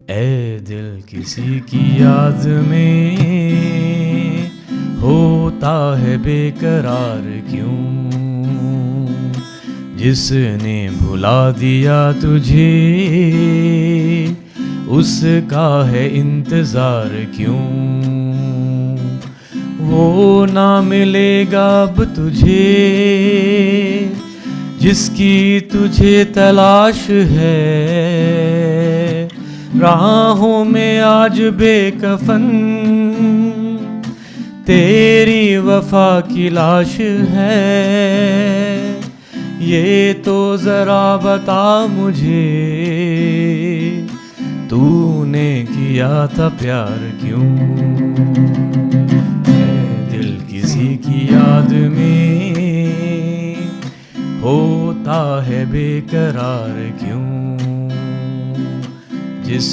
ऐ दिल किसी की याद में होता है बेकरार क्यों, जिसने भुला दिया तुझे उसका है इंतजार क्यों। वो ना मिलेगा अब तुझे जिसकी तुझे तलाश है, राहों में आज बेकफन तेरी वफा की लाश है। ये तो जरा बता मुझे तूने किया था प्यार क्यों। है दिल किसी की याद में होता है बेकरार क्यों, जिस